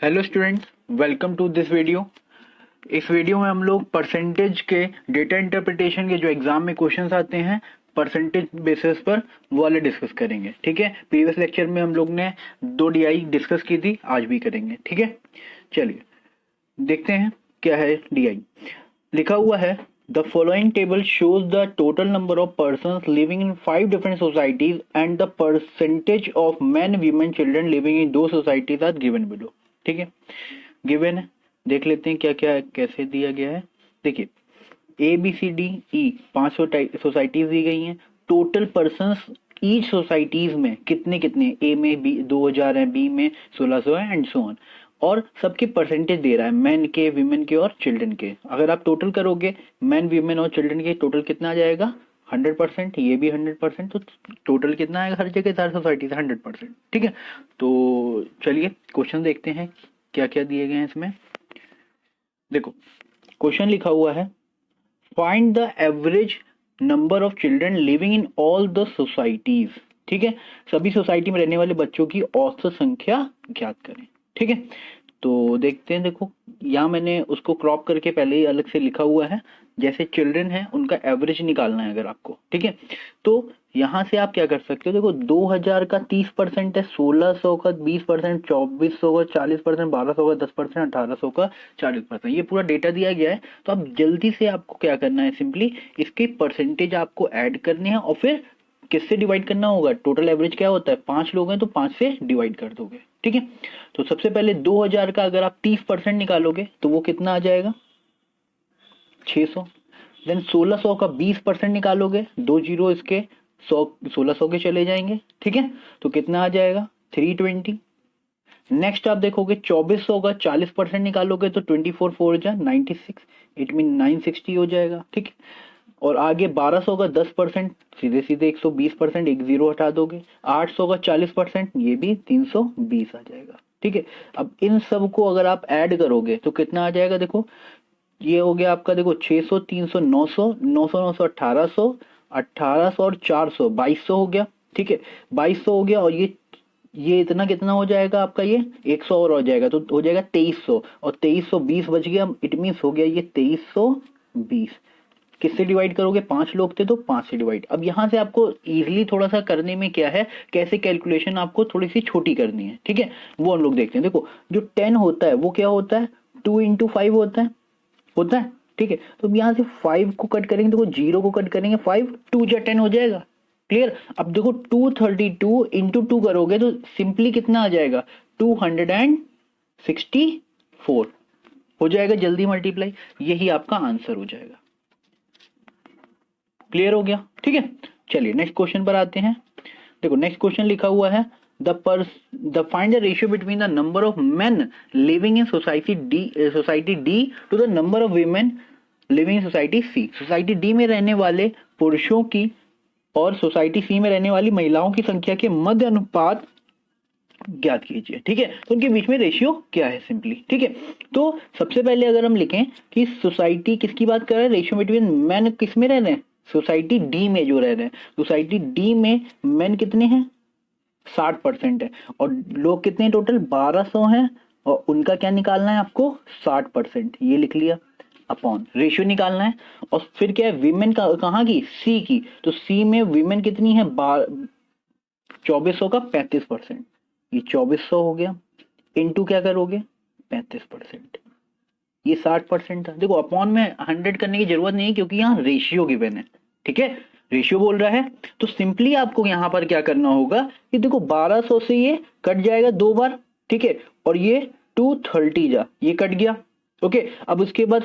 Hello students, welcome to this video. इस video में हम लोग परसेंटेज के डेटा इंटरप्रिटेशन के जो एग्जाम में क्वेश्चंस आते हैं परसेंटेज बेसिस पर वो वाले डिस्कस करेंगे। ठीक है, प्रीवियस लेक्चर में हम लोग ने 2 DI डिस्कस की थी, आज भी करेंगे। ठीक है, चलिए देखते हैं क्या है DI। लिखा हुआ है the following table shows the total number of persons living in 5 different societies and the percentage of man women children living इन दो सोसाइटीज आर गिवन बिलो। ठीक है, गिवन है, देख लेते हैं क्या क्या कैसे दिया गया है। देखिए ABCDE 5 सोसाइटीज दी गई हैं। टोटल पर्सन्स ईच सोसाइटीज में कितने कितने, ए में 2000 है, बी में 1600 है एंड सो ऑन। और सबके परसेंटेज दे रहा है, मैन के, वीमेन के और चिल्ड्रन के। अगर आप टोटल करोगे मैन, वीमेन और चिल्ड्रन के, टोटल कितना आ जाएगा 100%, ये भी 100%, तो टोटल कितना आएगा हर जगह सारी सोसाइटी से 100%। ठीक है, तो चलिए क्वेश्चन देखते हैं क्या क्या दिए गए हैं इसमें। देखो क्वेश्चन लिखा हुआ है find the average number of children living in all the societies. ठीक है, सभी सोसाइटी में रहने वाले बच्चों की औसत संख्या ज्ञात करें। ठीक है, तो देखते हैं। देखो यहाँ मैंने उसको क्रॉप करके पहले ही अलग से लिखा हुआ है, जैसे चिल्ड्रन है उनका एवरेज निकालना है अगर आपको। ठीक है, तो यहाँ से आप क्या कर सकते हो, देखो 2000 का 30% है, 1600 का 20%, 2400 का 40%, 1200 का 10%, 1800 का 40%, ये पूरा डेटा दिया गया है। तो आप जल्दी से आपको क्या करना है, सिंपली इसके परसेंटेज आपको ऐड करने हैं और फिर किससे डिवाइड करना होगा। टोटल एवरेज क्या होता है, 5 लोग हैं तो 5 से डिवाइड कर दोगे। ठीक है, तो सबसे पहले 2000 का अगर आप 30% निकालोगे तो वो कितना आ जाएगा 600। देन 1600 का 20% निकालोगे, 2 जीरो इसके 100, 1600 के चले जाएंगे। ठीक है, तो कितना आ जाएगा 320। नेक्स्ट आप देखोगे 2400 का 40% निकालोगे तो 24 4 जा 96, इट मीन 960 हो जाएगा। ठीक है, और आगे 1200 का 10%, सीधे सीधे 120%, एक जीरो हटा दोगे। 800 का 40%, ये भी 320 आ जाएगा। ठीक है, अब इन सब को अगर आप ऐड करोगे तो कितना आ जाएगा, देखो ये हो गया आपका, देखो 600, 300, 900, 900, 900, 1800, 1800 और 400, 2200 हो गया। ठीक है, 2200 हो गया, और ये इतना कितना हो जाएगा आपका, ये 100 और हो जाएगा तो हो जाएगा 2300, और 2320 बच गया, इट मीन्स हो गया ये 2320। किससे डिवाइड करोगे, 5 लोग थे तो 5 से डिवाइड। अब यहाँ से आपको इजीली थोड़ा सा करने में क्या है, कैसे कैलकुलेशन आपको थोड़ी सी छोटी करनी है। ठीक है, वो हम लोग देखते हैं। देखो जो 10 होता है वो क्या होता है, 2 इंटू 5 होता है। ठीक है, तो अब यहाँ से 5 को कट करेंगे, देखो 0 को कट करेंगे, 5 2 जा 10 हो जाएगा। क्लियर, अब देखो 232 इंटू 2 करोगे तो सिंपली कितना आ जाएगा 264 हो जाएगा, जल्दी मल्टीप्लाई, यही आपका आंसर हो जाएगा। क्लियर हो गया। ठीक है, चलिए नेक्स्ट क्वेश्चन पर आते हैं। देखो नेक्स्ट क्वेश्चन लिखा हुआ है the find the ratio between the number of men living in society D to the number of women living in society C. Society D में रहने वाले पुरुषों की और सोसाइटी सी में रहने वाली महिलाओं की संख्या के मध्य अनुपात ज्ञात कीजिए। ठीक है, तो उनके बीच में रेशियो क्या है सिंपली। ठीक है, तो सबसे पहले अगर हम लिखें कि सोसाइटी किसकी बात कर रहे हैं, रेशियो बिटवीन मैन किस में रह रहे हैं, सोसाइटी डी में जो रह रहे हैं, सोसाइटी डी में मैन कितने हैं 60% है, और लोग कितने टोटल 1200 हैं, और उनका क्या निकालना है आपको 60%, ये लिख लिया, अपॉन रेशियो निकालना है। और फिर क्या है, वीमेन का कहाँ की, सी की, तो सी में वीमेन कितनी है 2400 का 35%, ये 2400 हो गया, इनटू क्या करोगे 35%, ये 60% था। देखो अपॉन में 100 करने की जरूरत नहीं क्योंकि यहाँ रेशियो गिवन है। ठीक है, रेशियो बोल रहा है, तो सिंपली आपको यहाँ पर क्या करना होगा कि देखो 1200 से ये कट जाएगा 2 बार। ठीक है, और ये 230 जा, ये कट गया। ओके, अब उसके बाद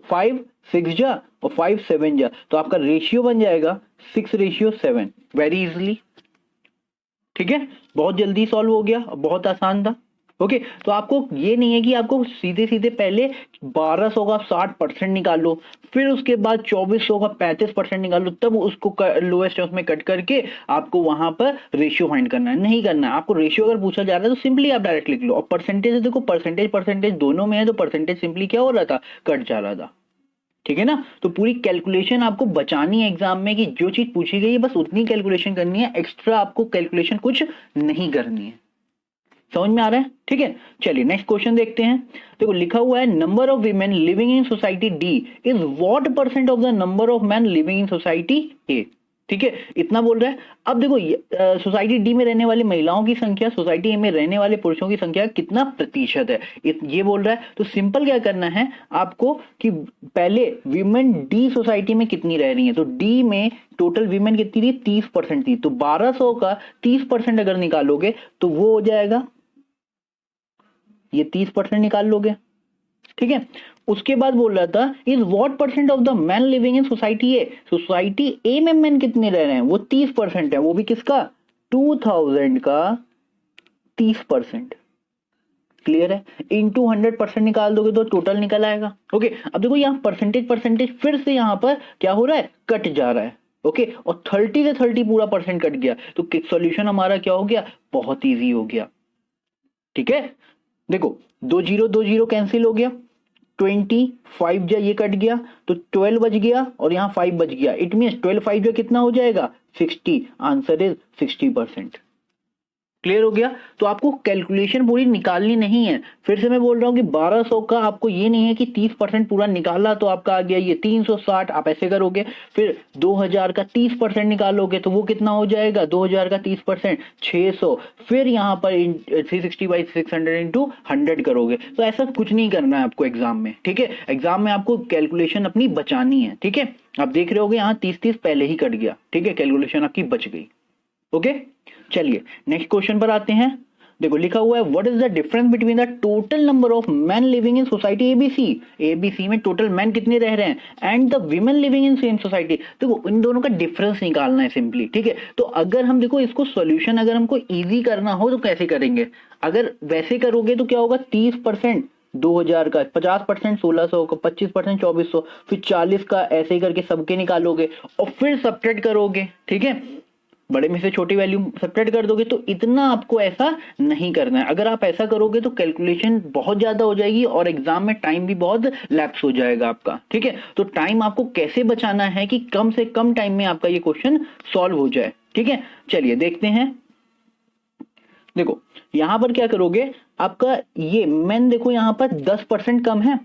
5 6 जा और 5 7 जा, तो आपका रेशियो बन जाएगा 6:7, वेरी इजिली। ठीक है, बहुत जल्दी सॉल्व हो गया, बहुत आसान था। ओके, तो आपको ये नहीं है कि आपको सीधे सीधे पहले 1200 का 60% निकालो, फिर उसके बाद 2400 का 35% निकालो, तब उसको लोएस्ट उसमें कट करके आपको वहां पर रेशियो फाइंड करना है। नहीं करना है आपको, रेशियो अगर पूछा जा रहा है तो सिंपली आप डायरेक्ट लिख लो। और परसेंटेज देखो, परसेंटेज दोनों में है, तो परसेंटेज सिंपली क्या हो रहा था, कट जा रहा था। ठीक है ना, तो पूरी कैलकुलेशन आपको बचानी है एग्जाम में, कि जो चीज पूछी गई है बस उतनी कैलकुलेशन करनी है, एक्स्ट्रा आपको कैलकुलेशन कुछ नहीं करनी है। समझ में आ रहा है? ठीक है, चलिए नेक्स्ट क्वेश्चन देखते हैं। देखो लिखा हुआ है number of women living in society D is what percent of the number of man living in society A. ठीक है, इतना बोल रहा है। अब देखो सोसाइटी डी में रहने वाली महिलाओं की संख्या सोसाइटी ए में रहने वाले पुरुषों की संख्या कितना प्रतिशत है, ये बोल रहा है। तो सिंपल क्या करना है आपको कि पहले वीमेन डी सोसाइटी में कितनी रह रही है, तो डी में टोटल वीमेन कितनी थी, 30% थी। तो 1200 का 30% अगर निकालोगे तो वो हो जाएगा, ये 30% निकाल लोगे। ठीक है, उसके बाद बोल रहा था is what percent of the man living in society A. Society A में मैन कितने रह रहे हैं, वो 30% है, वो भी किसका, 2000 का 30%। क्लियर है, इनटू 100% निकाल दोगे तो टोटल निकल आएगा। ओके, अब देखो यहाँ परसेंटेज फिर से यहाँ पर क्या हो रहा है, कट जा रहा है। ओके, और 30 से 30 पूरा परसेंट कट गया, तो सॉल्यूशन हमारा क्या हो गया, बहुत इजी हो गया। ठीक है, देखो 2 0 कैंसिल हो गया, 25 जा ये कट गया, तो 12 बच गया और यहाँ 5 बच गया। इट मीन 12 5 जो कितना हो जाएगा, 60। Answer is 60%। क्लियर हो गया। तो आपको कैलकुलेशन पूरी निकालनी नहीं है। फिर से मैं बोल रहा हूं कि 1200 का आपको ये नहीं है कि 30% पूरा निकाला तो आपका आ गया ये 360, आप ऐसे करोगे। फिर 2000 का 30% निकालोगे तो वो कितना हो जाएगा, 2000 का 30% 600। फिर यहाँ पर 360/600 इंटू 100 करोगे। तो ऐसा कुछ नहीं करना है आपको एग्जाम में। ठीक है, एग्जाम में आपको कैलकुलेशन अपनी बचानी है। ठीक है, आप देख रहे होगे यहाँ 30 पहले ही कट गया। ठीक है, कैलकुलेशन आपकी बच गई। ओके, चलिए नेक्स्ट क्वेश्चन पर आते हैं। देखो लिखा हुआ है what is the difference between the total number of man living in society ABC. ABC में टोटल मैन कितने रह रहे हैं and the women living in same society. देखो इन दोनों का डिफरेंस निकालना है सिंपली। ठीक है, तो अगर हम देखो इसको सॉल्यूशन अगर हमको इजी करना हो तो कैसे करेंगे, अगर वैसे करोगे तो क्या होगा, 30% 2000 का, 50% 1600 का, 25% 2400, फिर 40 का, ऐसे ही करके सबके निकालोगे और फिर सब्ट्रैक्ट करोगे। ठीक है, बड़े में से छोटी वैल्यू सब्ट्रैक्ट कर दोगे। तो इतना आपको ऐसा नहीं करना है। अगर आप ऐसा करोगे तो कैलकुलेशन बहुत ज्यादा हो जाएगी और एग्जाम में टाइम भी बहुत लैप्स हो जाएगा आपका। ठीक है, तो टाइम आपको कैसे बचाना है कि कम से कम टाइम में आपका ये क्वेश्चन सॉल्व हो जाए। ठीक है, चलिए देखते हैं। देखो यहां पर क्या करोगे, आपका ये मैन देखो यहां पर 10% कम है।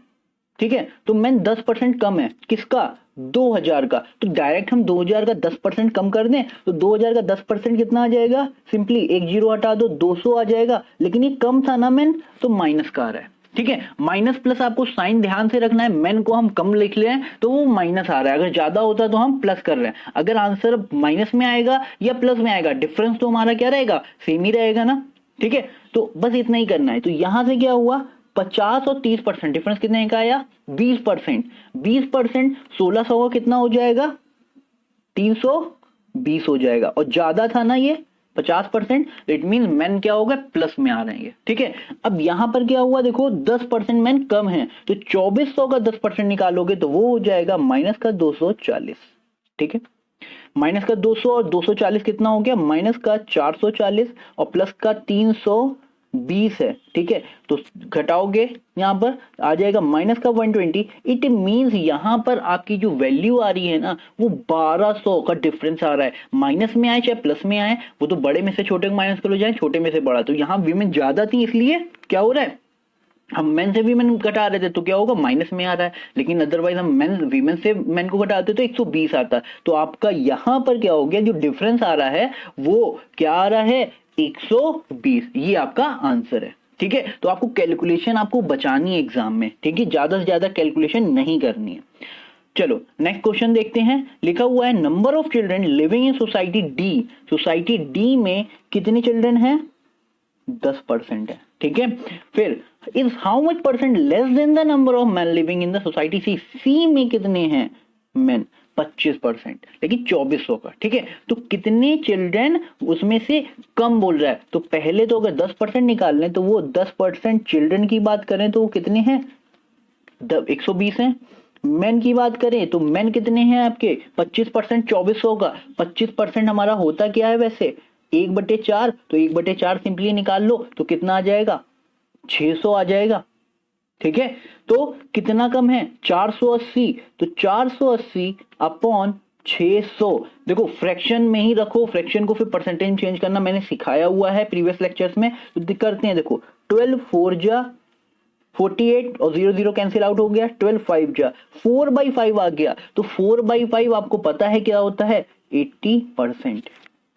ठीक है, तो मैन 10% कम है किसका, 2000 का। तो डायरेक्ट हम 2000 का 10% कम कर दें तो 2000 का 10% कितना आ जाएगा, सिंपली एक जीरो हटा दो 200 आ जाएगा। लेकिन ये कम था ना मैन, तो माइनस का आ रहा है। ठीक है, माइनस प्लस आपको साइन ध्यान से रखना है। मैन को हम कम लिख ले तो वो माइनस आ रहा है, अगर ज्यादा होता तो हम प्लस कर रहे हैं। अगर आंसर माइनस में आएगा या प्लस में आएगा, डिफरेंस तो हमारा क्या रहेगा, सेम ही रहेगा ना। ठीक है, तो बस इतना ही करना है। तो यहां से क्या हुआ, 50 और 30% डिफरेंस कितने का आया, 20%। 20% 1600 का कितना हो जाएगा, 320 हो जाएगा। और ज्यादा था ना ये 50%, इट मीन मैन क्या होगा, प्लस में आ रहे हैं। ठीक है, अब यहां पर क्या हुआ, देखो 10% मैन कम है, तो 2400 का 10% निकालोगे तो वो हो जाएगा माइनस का 240। ठीक है, माइनस का 200 और 240 कितना हो गया, माइनस का 440 और प्लस का 320 है। ठीक है, तो घटाओगे यहां पर आ जाएगा माइनस का 120। इट मींस यहां पर आपकी जो वैल्यू आ रही है ना, वो 1200 का डिफरेंस आ रहा है। माइनस में आए चाहे प्लस में आए, वो तो बड़े में से छोटे को माइनस कर लो, जाए छोटे में से बड़ा। तो यहाँ वीमेन ज्यादा थी, इसलिए क्या हो रहा है, हम मेन से वीमेन घटा रहे थे तो क्या होगा, माइनस में आ रहा है। लेकिन अदरवाइज हम मेन वीमेन से मेन को घटाते तो 120 आता। तो आपका यहां पर क्या हो गया, जो डिफरेंस आ रहा है वो क्या आ रहा है, 120। ये आपका आंसर है। ठीक है, तो आपको कैलकुलेशन आपको बचानी है एग्जाम में। ठीक है, ज्यादा से ज्यादा कैलकुलेशन नहीं करनी है। चलो नेक्स्ट क्वेश्चन देखते हैं। लिखा हुआ है number of children living in society D. Society D में कितने चिल्ड्रन हैं, 10% है। ठीक है, फिर is how much percent less than the number of man living in the society C. C में कितने हैं मैन, 25%, लेकिन 2400 का। ठीक है, तो कितने चिल्ड्रन उसमें से कम बोल रहा है। तो पहले तो अगर 10% निकाल लें तो वो 10% चिल्ड्रन की बात करें तो वो कितने हैं, 120 हैं। मैन की बात करें तो मैन कितने हैं आपके, 25% 2400 का। 25% हमारा होता क्या है वैसे, 1/4। तो 1/4 सिंपली निकाल लो तो कितना आ जाएगा, 600 आ जाएगा। ठीक है, तो कितना कम है, 480। तो 480 अपॉन 600। देखो फ्रैक्शन में ही रखो, फ्रैक्शन को फिर परसेंटेज में चेंज करना मैंने सिखाया हुआ है प्रीवियस लेक्चर्स में, तो करते हैं। देखो 12 4 जा 48 और 0 0 कैंसिल आउट हो गया, 12 5 जा 4/5 आ गया, तो 4/5 आपको पता है क्या होता है, 80%।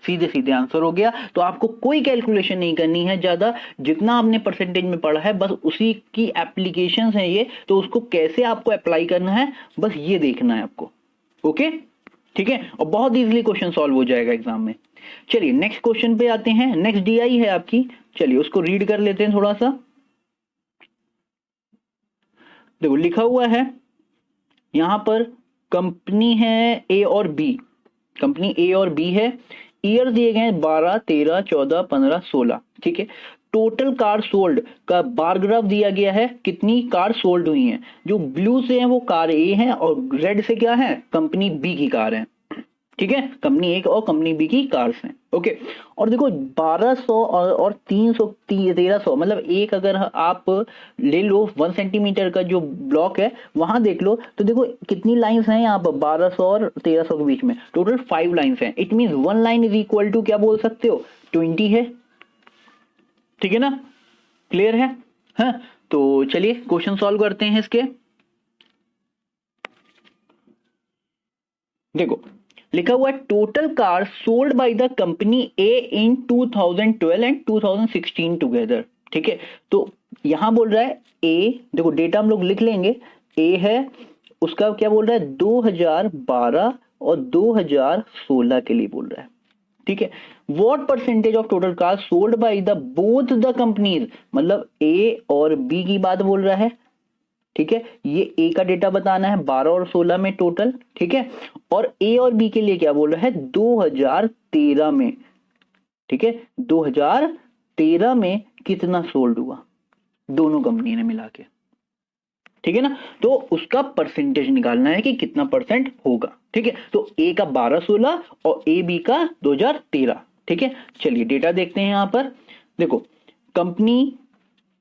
सीधे सीधे आंसर हो गया। तो आपको कोई कैलकुलेशन नहीं करनी है ज्यादा, जितना आपने परसेंटेज में पढ़ा है बस उसी की एप्लीकेशंस हैं ये, तो उसको कैसे आपको अप्लाई करना है बस ये देखना है आपको। ओके ठीक है, और बहुत इजीली क्वेश्चन सॉल्व हो जाएगा एग्जाम में। चलिए नेक्स्ट क्वेश्चन पे आते हैं। नेक्स्ट डीआई है आपकी, चलिए उसको रीड कर लेते हैं थोड़ा सा। देखो लिखा हुआ है यहां पर, कंपनी है ए और बी, कंपनी ए और बी है, ईयर दिए गए 12 13 14 15 16, ठीक है। टोटल कार सोल्ड का बार ग्राफ दिया गया है, कितनी कार सोल्ड हुई हैं। जो ब्लू से है वो कार ए है और रेड से क्या है, कंपनी बी की कार है, ठीक है। कंपनी ए और कंपनी बी की कार्स हैं। ओके, और देखो 1200 और 300 1300, मतलब एक अगर आप ले लो 1 सेंटीमीटर का जो ब्लॉक है वहां देख लो, तो देखो कितनी लाइंस हैं यहाँ पर 1200 और 1300 के बीच में, टोटल 5 लाइंस हैं। It mean 1 line is equal to क्या बोल सकते हो, 20 है, ठीक है ना, क्लियर है। हाँ तो चलिए क्वेश्चन सॉल्व करते हैं इसके। देखो लिखा हुआ है total car sold by the company A in 2012 and 2016 together, ठीक है। तो यहां बोल रहा है ए, देखो डेटा हम लोग लिख लेंगे, ए है उसका क्या बोल रहा है 2012 और 2016 के लिए बोल रहा है, ठीक है। What percentage of total car sold by the both the companies, मतलब ए और बी की बात बोल रहा है, ठीक है। ये ए का डेटा बताना है 12 और 16 में टोटल, ठीक है। और ए और बी के लिए क्या बोल रहा है 2013 में, ठीक है। 2013 में कितना सोल्ड हुआ दोनों कंपनी ने मिला के, ठीक है ना। तो उसका परसेंटेज निकालना है कि कितना परसेंट होगा, ठीक है। तो ए का 12 16 और ए बी का 2013, ठीक है। चलिए डेटा देखते हैं यहां पर। देखो कंपनी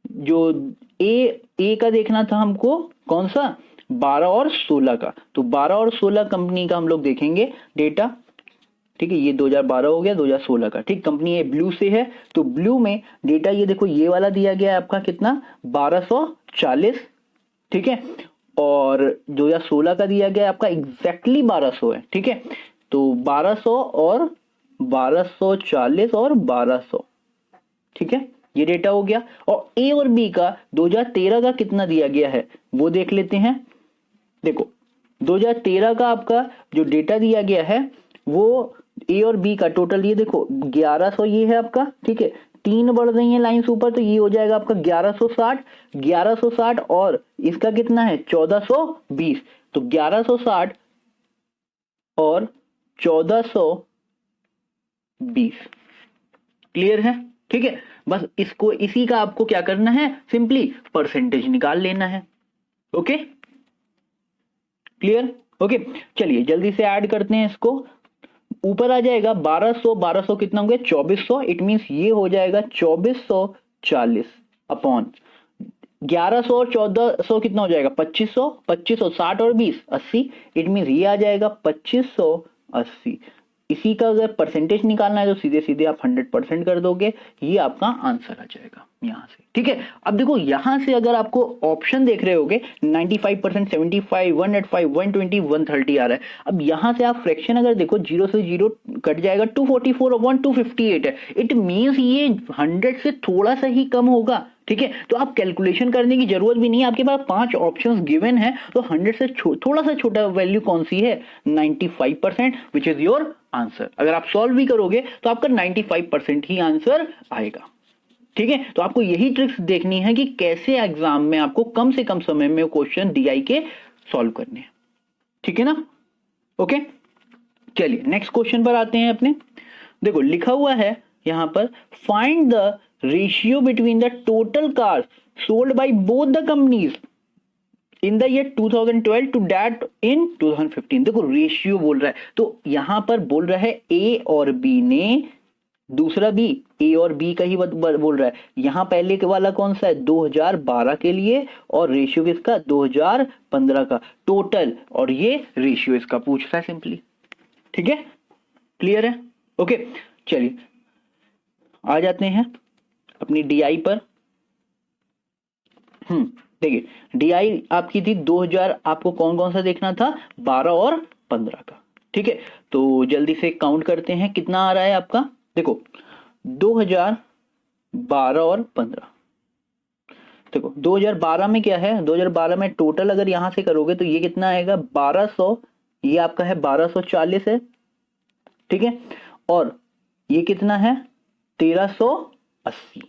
जो ए का देखना था हमको, कौन सा 12 और 16 का, तो 12 और 16 कंपनी का हम लोग देखेंगे डेटा, ठीक है। ये 2012 हो गया 2016 का, ठीक। कंपनी ए ब्लू से है, तो ब्लू में डेटा ये देखो ये वाला दिया गया है आपका कितना 1240, ठीक है। और 2016 का दिया गया है आपका एग्जैक्टली 1200 है, ठीक है। तो 1200 और 1240 और 1200, ठीक है, ये डेटा हो गया। और ए और बी का 2013 का कितना दिया गया है वो देख लेते हैं। देखो 2013 का आपका जो डेटा दिया गया है वो ए और बी का टोटल, ये देखो 1100 ये है आपका, ठीक है। 3 बढ़ रही है लाइंस ऊपर, तो ये हो जाएगा आपका 1160 और इसका कितना है 1420, तो 1160 और 1420, क्लियर है, ठीक है। बस इसको इसी का आपको क्या करना है, सिंपली परसेंटेज निकाल लेना है। Okay clear, okay. चलिए जल्दी से ऐड करते हैं इसको। ऊपर आ जाएगा 1200 कितना हो गया 2400, इट मींस ये हो जाएगा 2440 अपॉन 1100 और 1400 कितना हो जाएगा 2500, 60 और 20 80, इट मींस ये आ जाएगा 2580। इसी का अगर परसेंटेज निकालना है तो सीधे सीधे आप 100% कर दोगे, ये आपका आंसर आ जाएगा यहां से, ठीक है। अब देखो यहां से अगर आपको ऑप्शन देख रहे होगे 95%, 75, 185, 120, 130 आ रहा है। अब यहां से आप फ्रैक्शन अगर देखो 0 से 0 कट जाएगा 244 और 258 है, इट मींस ये 100 से थोड़ा सा ही कम होगा, ठीक है। तो आप कैलकुलेशन करने की जरूरत भी नहीं है, आपके पास 5 ऑप्शंस गिवन है, तो 100 से थोड़ा सा छोटा वैल्यू कौन सी है 95%, विच इज योर आंसर। अगर आप सॉल्व भी करोगे तो आपका 95% ही आंसर आएगा, ठीक है। तो आपको यही ट्रिक्स देखनी है कि कैसे एग्जाम में आपको कम से कम समय में क्वेश्चन डीआई के सॉल्व करने हैं, ठीक है ना। ओके चलिए नेक्स्ट क्वेश्चन पर आते हैं अपने। देखो लिखा हुआ है यहां पर find the ratio between the total cars sold by both the companies in the year 2012 to that in 2015। देखो रेशियो बोल रहा है, तो यहां पर बोल रहा है ए और बी ने, दूसरा भी ए और बी का ही बोल रहा है। यहां पहले के वाला कौन सा है 2012 के लिए, और रेशियो किसका 2015 का टोटल, और ये रेशियो इसका पूछ रहा है सिंपली, ठीक है, क्लियर है? ओके, चलिए आ जाते हैं अपनी डीआई पर। देखिए डीआई आपकी थी 2000, आपको कौन कौन सा देखना था, 12 और 15 का। ठीक है, तो जल्दी से काउंट करते हैं कितना आ रहा है आपका। देखो 2012 और 15, देखो 2012 में क्या है, 2012 में टोटल अगर यहां से करोगे तो ये कितना आएगा 1200, ये आपका है 1240 है। ठीक है, और ये कितना है 1380,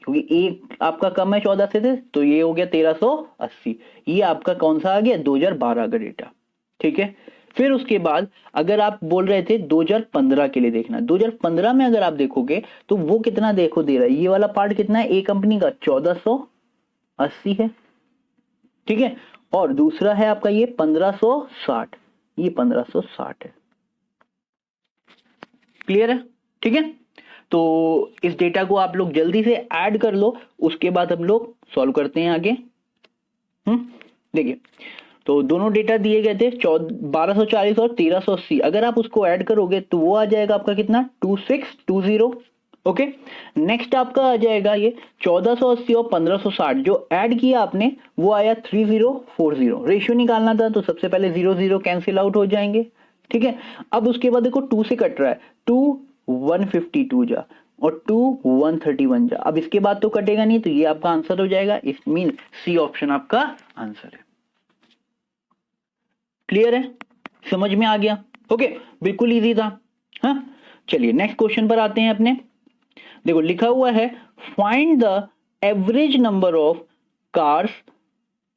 क्योंकि एक आपका कम है 14 से तो ये हो गया 1380। ये आपका कौन सा आ गया 2012 का डेटा। ठीक है, फिर उसके बाद अगर आप बोल रहे थे 2015 के लिए देखना, 2015 में अगर आप देखोगे तो वो कितना देखो दे रहा है, ये वाला पार्ट कितना है, ए कंपनी का 1480 है। ठीक है, और दूसरा है आपका ये 1560, ये 1560 है। क्लियर है? ठीक है, तो इस डेटा को आप लोग जल्दी से ऐड कर लो, उसके बाद हम लोग सॉल्व करते हैं आगे। देखिए तो दोनों डेटा दिए गए थे 1240 और 1380, अगर आप उसको ऐड करोगे तो वो आ जाएगा आपका कितना 2620। ओके, नेक्स्ट आपका आ जाएगा ये 1480 और 1560, जो ऐड किया आपने वो आया 3040। रेशियो निकालना था तो सबसे पहले 00 कैंसिल आउट हो जाएंगे। ठीक है, अब उसके बाद देखो 2 से कट रहा है, 2 152 जा और 2 131 जा, अब इसके बाद तो कटेगा नहीं, तो ये आपका आंसर हो जाएगा। इट मीन सी ऑप्शन आपका आंसर है। क्लियर है, समझ में आ गया? ओके, बिल्कुल इजी था। हाँ, चलिए नेक्स्ट क्वेश्चन पर आते हैं अपने। देखो लिखा हुआ है find the average number of cars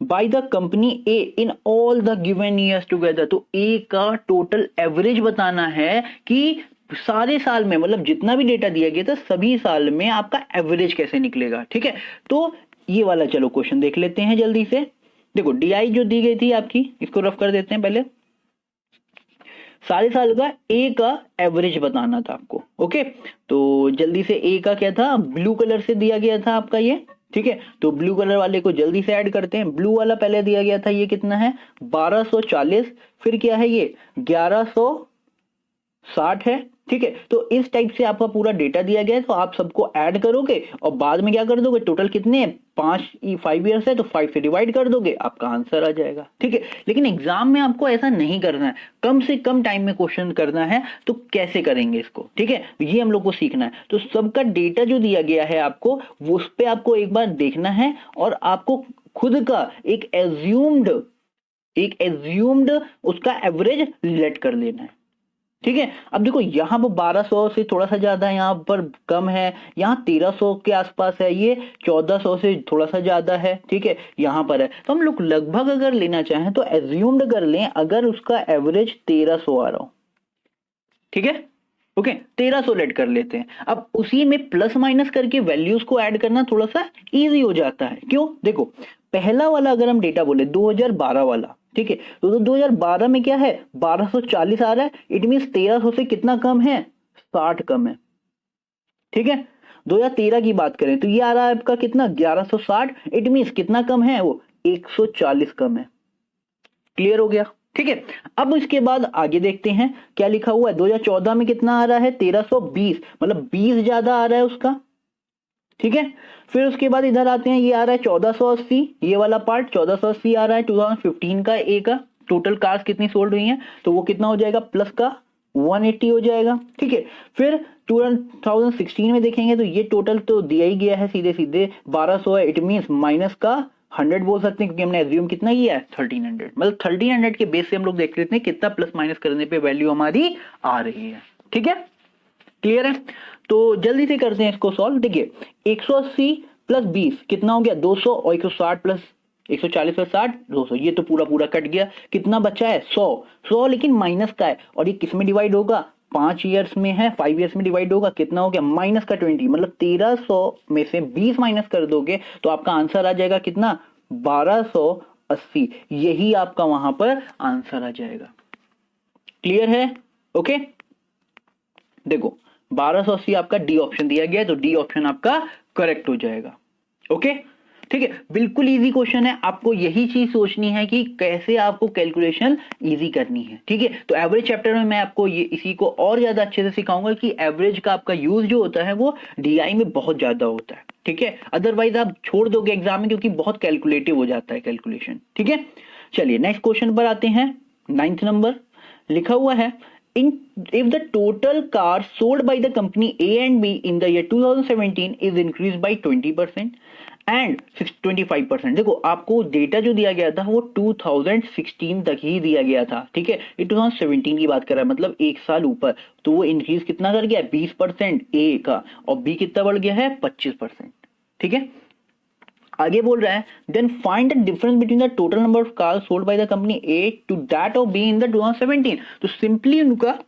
bye the company A in all the given years together. तो ए का टोटल एवरेज बताना है कि सारे साल में, मतलब जितना भी डेटा दिया गया था सभी साल में आपका एवरेज कैसे निकलेगा। ठीक है, तो ये वाला चलो क्वेश्चन देख लेते हैं जल्दी से। देखो डीआई जो दी गई थी आपकी, इसको रफ कर देते हैं पहले। सारे साल का ए का एवरेज बताना था आपको। ओके, तो जल्दी से ए का क्या था, ब्लू कलर से दिया गया था आपका ये। ठीक है, तो ब्लू कलर वाले को जल्दी से ऐड करते हैं। ब्लू वाला पहले दिया गया था, ये कितना है 1240, फिर क्या है ये 1160 है। ठीक है, तो इस टाइप से आपका पूरा डेटा दिया गया है, तो आप सबको ऐड करोगे और बाद में क्या कर दोगे, टोटल कितने 5 ईयर्स है तो 5 से डिवाइड कर दोगे, आपका आंसर आ जाएगा। ठीक है, लेकिन एग्जाम में आपको ऐसा नहीं करना है, कम से कम टाइम में क्वेश्चन करना है, तो कैसे करेंगे इसको। ठीक है, ये हम लोग को सीखना है। तो सबका डेटा जो दिया गया है आपको, वो उस पर आपको एक बार देखना है और आपको खुद का एक एज्यूम्ड उसका एवरेज लेट कर लेना है। ठीक है, अब देखो यहां पर 1200 से थोड़ा सा ज्यादा है, यहां पर कम है, यहां 1300 के आसपास है, ये 1400 से थोड़ा सा ज्यादा है। ठीक है, यहां पर है, तो हम लोग लगभग अगर लेना चाहें तो एज्यूम्ड कर लें अगर उसका एवरेज 1300 आ रहा हो। ठीक है, ओके 1300 लेट कर लेते हैं। अब उसी में प्लस माइनस करके वैल्यूज को ऐड करना थोड़ा सा इजी हो जाता है। क्यों, देखो पहला वाला अगर हम डेटा बोले 2012 वाला, ठीक है, तो 2012 में क्या है 1240 आ रहा है, इट मीन 1300 से कितना कम है 60 कम है। ठीक है, 2013 की बात करें तो ये आ रहा है आपका कितना 1160, इट मीन कितना कम है वो 140 कम है। क्लियर हो गया? ठीक है, अब इसके बाद आगे देखते हैं क्या लिखा हुआ है। 2014 में कितना आ रहा है 1320, मतलब 20 ज्यादा आ रहा है उसका। ठीक है, फिर उसके बाद इधर आते हैं, ये आ रहा है 1480, ये वाला पार्ट 1480 आ रहा है 2015 का ए का। टोटल कार्स कितनी सोल्ड हुई हैं तो वो कितना हो जाएगा प्लस का 180 हो जाएगा। ठीक है, फिर 2016 में देखेंगे तो ये टोटल तो दिया ही गया है सीधे सीधे 1200 है, इट मींस माइनस का 100 बोल सकते हैं, क्योंकि हमने एज्यूम कितना किया है 1300, मतलब 1300 के बेस से हम लोग देख लेते हैं कितना प्लस माइनस करने पे वैल्यू हमारी आ रही है। ठीक है, क्लियर है? तो जल्दी से करते हैं इसको सॉल्व। देखिए 180 प्लस 20 कितना हो गया 200, और 160 प्लस 140 प्लस 60 200, ये तो पूरा पूरा कट गया। कितना बचा है 100 लेकिन माइनस का है, और ये किस में डिवाइड होगा 5 ईयर्स में है, 5 ईयर्स में डिवाइड होगा, कितना हो गया माइनस का 20, मतलब 1300 में से 20 माइनस कर दोगे तो आपका आंसर आ जाएगा कितना 1280। यही आपका वहां पर आंसर आ जाएगा। क्लियर है? ओके, देखो 1280 आपका डी ऑप्शन दिया गया है, तो डी ऑप्शन आपका करेक्ट हो जाएगा। ओके, ठीक है, बिल्कुल इजी क्वेश्चन है, आपको यही चीज सोचनी है कि कैसे आपको कैलकुलेशन इजी करनी है। ठीक है, तो एवरेज चैप्टर में मैं आपको ये इसी को और ज्यादा अच्छे से सिखाऊंगा कि एवरेज का आपका यूज जो होता है वो डीआई में बहुत ज्यादा होता है। ठीक है, अदरवाइज आप छोड़ दोगे एग्जाम में क्योंकि बहुत कैलकुलेटिव हो जाता है कैलकुलेशन। ठीक है, चलिए नेक्स्ट क्वेश्चन पर आते हैं। 9th नंबर लिखा हुआ है, in if the total cars sold by the company A and B in the year 2017 is increased by 20% and 25%। देखो आपको डेटा जो दिया गया था वो 2016 तक ही दिया गया था। ठीक है, ये 2017 की बात कर रहा है, मतलब एक साल ऊपर। तो वो इंक्रीज कितना कर गया, 20% ए का, और बी कितना बढ़ गया है, 25%। ठीक है, आगे बोल रहा है then find the difference between the total number of cars sold by the company A to that of B in the 2017। तो सिंपली उनका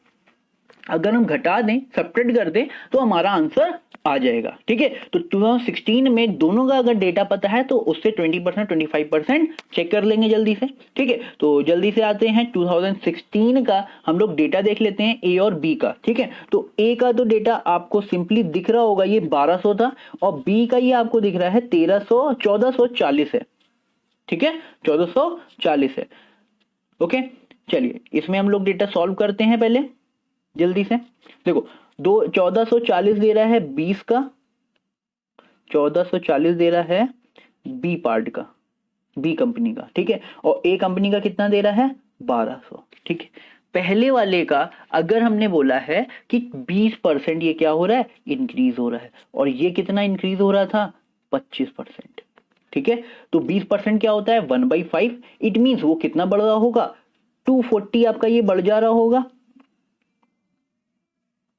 अगर हम घटा दें, सब्ट्रैक्ट कर दें, तो हमारा आंसर आ जाएगा। ठीक है, तो 2016 में दोनों का अगर डेटा पता है तो उससे 20% 25% चेक कर लेंगे जल्दी से। ठीक है, तो जल्दी से आते हैं 2016 का हम लोग डेटा देख लेते हैं ए और बी का। ठीक है, तो ए का तो डेटा आपको सिंपली दिख रहा होगा, ये 1200 था, और बी का ये आपको दिख रहा है 1440 है। ठीक है, 1440 है। ओके, चलिए इसमें हम लोग डेटा सॉल्व करते हैं पहले जल्दी से। देखो 1440 दे रहा है 20 का, 1440 दे रहा है बी पार्ट का, बी कंपनी का। ठीक है, और ए कंपनी का कितना दे रहा है, 1200। ठीक है, पहले वाले का अगर हमने बोला है कि 20% ये क्या हो रहा है, इंक्रीज हो रहा है, और ये कितना इंक्रीज हो रहा था, 25%। ठीक है, तो 20% क्या होता है, 1/5। इट मींस वो कितना बढ़ रहा होगा, 240 आपका ये बढ़ जा रहा होगा,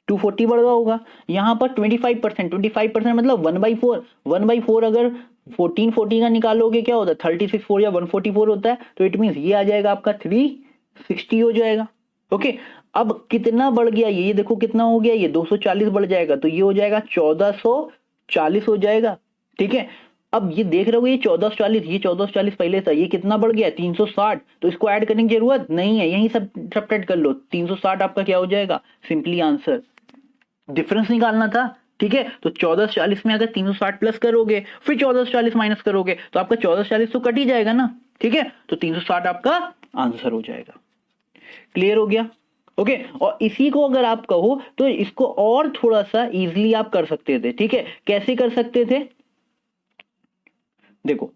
240 बढ़ रहा होगा। यहां पर 25% मतलब 1/4। 1/4 अगर 1440 का निकालोगे क्या होता है, 36/4 या 144 होता है, तो इट मींस ये आ जाएगा आपका 360 हो जाएगा। ओके, अब कितना बढ़ गया ये देखो कितना हो गया, ये 240 बढ़ जाएगा, तो ये हो जाएगा 1440 हो जाएगा। ठीक है, अब ये देख रहे हो ये 1440, ये 1440 पहले था, ये कितना बढ़ गया, 360। तो इसको ऐड करने की जरूरत नहीं है, यही सब सब्ट्रैक्ट कर लो, 360 आपका क्या हो जाएगा, सिंपली आंसर। डिफरेंस निकालना था। ठीक है, तो 1440 में अगर 360 प्लस करोगे फिर 1440 माइनस करोगे तो आपका 1440 तो कट ही जाएगा ना। ठीक है, तो 360 आपका आंसर हो जाएगा। क्लियर हो गया। ओके, और इसी को अगर आप कहो तो इसको और थोड़ा सा इजीली आप कर सकते थे। ठीक है, कैसे कर सकते थे, देखो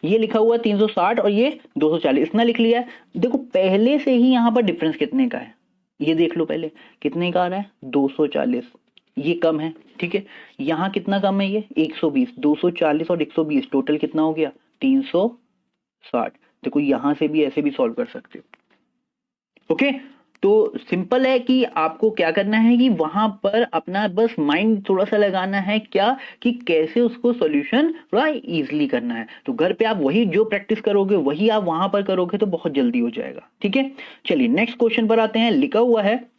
ये लिखा हुआ 360 और ये 240 इतना लिख लिया है। देखो पहले से ही यहां पर डिफरेंस कितने का है, ये देख लो पहले कितने का आ रहा है, 240, ये कम है। ठीक है, यहां कितना कम है, ये 120, 240 और 120 टोटल कितना हो गया, 360। देखो यहां से भी ऐसे भी सॉल्व कर सकते हो। ओके, तो सिंपल है कि आपको क्या करना है कि वहां पर अपना बस माइंड थोड़ा सा लगाना है, क्या कि कैसे उसको सॉल्यूशन थोड़ा इजीली करना है। तो घर पे आप वही जो प्रैक्टिस करोगे वही आप वहां पर करोगे तो बहुत जल्दी हो जाएगा। ठीक है, चलिए नेक्स्ट क्वेश्चन पर आते हैं। लिखा हुआ है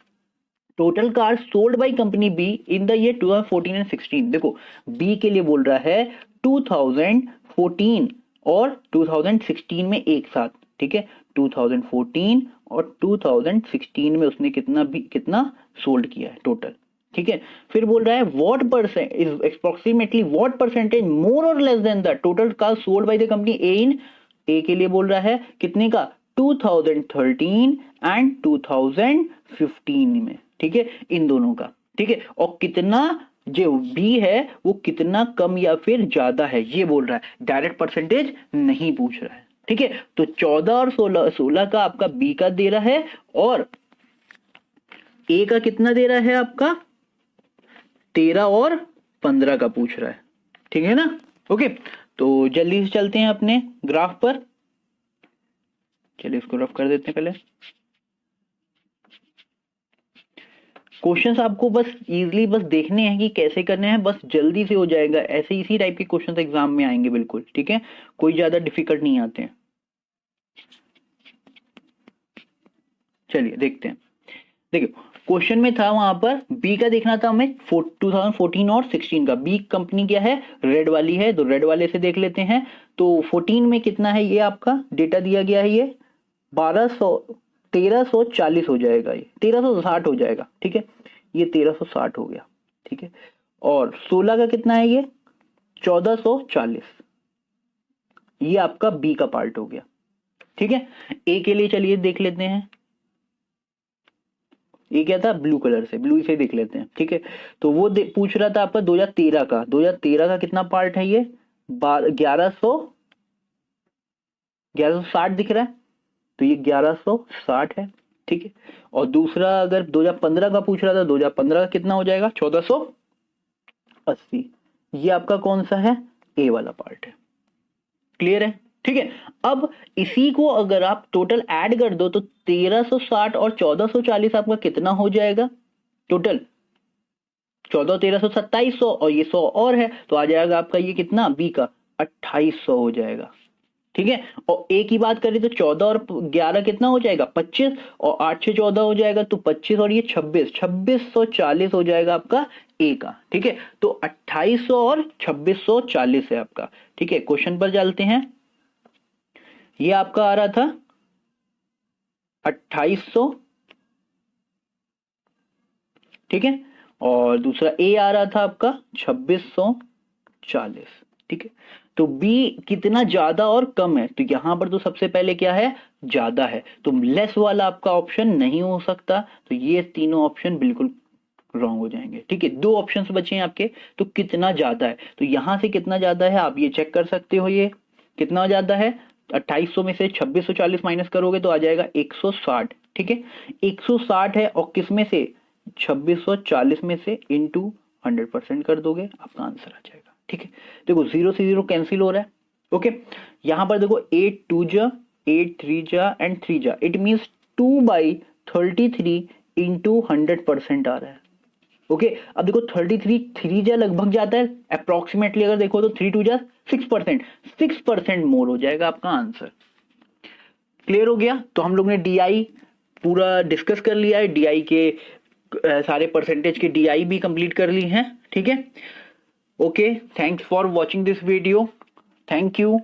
total cars sold by company B in the year 2014 and 16। देखो बी के लिए बोल रहा है 2014 और 2016 में एक साथ। ठीक है, 2014 और 2016 में उसने कितना सोल्ड किया है टोटल। ठीक है, फिर बोल रहा है what percent is approximately what percentage more और less than the total cars sold by the company A in, A के लिए बोल रहा है कितने का, 2013 एंड 2015 में। ठीक है, इन दोनों का। ठीक है, और कितना जो बी है वो कितना कम या फिर ज्यादा है ये बोल रहा है, डायरेक्ट परसेंटेज नहीं पूछ रहा है। ठीक है, तो 14 और 16 का आपका बी का दे रहा है और ए का कितना दे रहा है आपका, 13 और 15 का पूछ रहा है। ठीक है ना। ओके, तो जल्दी से चलते हैं अपने ग्राफ पर। चलिए इसको रफ कर देते हैं पहले। क्वेश्चंस आपको बस इजीली बस देखने हैं कि कैसे करने हैं, बस जल्दी से हो जाएगा। ऐसे इसी टाइप के क्वेश्चंस एग्जाम में आएंगे बिल्कुल। ठीक है, कोई ज्यादा डिफिकल्ट नहीं आते हैं। चलिए देखते हैं। देखिए क्वेश्चन में था वहां पर बी का देखना था हमें 2014 और 16 का। बी कंपनी क्या है, रेड वाली है, तो रेड वाले से देख लेते हैं। तो 14 में कितना है, ये आपका डेटा दिया गया है, ये 1340 हो जाएगा, ये 1360 हो जाएगा। ठीक है, ये 1360 हो गया। ठीक है, और 16 का कितना है, ये 1440। ये आपका बी का पार्ट हो गया। ठीक है, ए के लिए चलिए देख लेते हैं। ये क्या था, ब्लू कलर से, ब्लू से देख लेते हैं। ठीक है, तो वो पूछ रहा था आपका 2013 का। 2013 का कितना पार्ट है ये, 1160 दिख रहा है, तो ये 1160 है। ठीक है, और दूसरा अगर 2015 का पूछ रहा था, 2015 का कितना हो जाएगा, 1480। ये आपका कौन सा है, ए वाला पार्ट है। क्लियर है। ठीक है, अब इसी को अगर आप टोटल ऐड कर दो तो 1360 और 1440 आपका कितना हो जाएगा टोटल, 14 1300 2700, और ये 100 और है, तो आ जाएगा आपका ये कितना, बी का 2800 हो जाएगा। ठीक है, और ए की बात करें तो 14 और 11 कितना हो जाएगा, 25, और 8 से 14 हो जाएगा तो 25, और ये 2640 हो जाएगा आपका ए का। ठीक है, तो 2800 और 2640 है आपका। ठीक है, क्वेश्चन पर चलते हैं। ये आपका आ रहा था 2800, ठीक है, और दूसरा ए आ रहा था आपका 2640। ठीक है, तो बी कितना ज्यादा और कम है, तो यहां पर तो सबसे पहले क्या है, ज्यादा है, तो लेस वाला आपका ऑप्शन नहीं हो सकता, तो ये तीनों ऑप्शन बिल्कुल रॉन्ग हो जाएंगे। ठीक है, दो ऑप्शंस बचे हैं आपके, तो कितना ज्यादा है, तो यहां से कितना ज्यादा है आप ये चेक कर सकते हो। ये कितना ज्यादा है, 2800 में से 2640 माइनस करोगे तो आ जाएगा 160। ठीक है, 160 है, और किस में से, 2640 में से इंटू 100% कर दोगे, आपका आंसर आ जाएगा। ठीक है, देखो 0 से 0 कैंसिल हो रहा है। ओके, यहां पर देखो 8 2 जा, 8 3 जा एंड 3 जा, इट मींस 2/33 इंटू 100% आ रहा है। ओके, अब देखो 33 3 जा लगभग जाता है अप्रोक्सीमेटली, अगर देखो तो 3 2 जा 6%, 6% मोर हो जाएगा आपका आंसर। क्लियर हो गया। तो हम लोग ने डीआई पूरा डिस्कस कर लिया है, डीआई के सारे परसेंटेज के डीआई भी कंप्लीट कर ली हैं। ठीक है, okay, thanks for watching this video, thank you.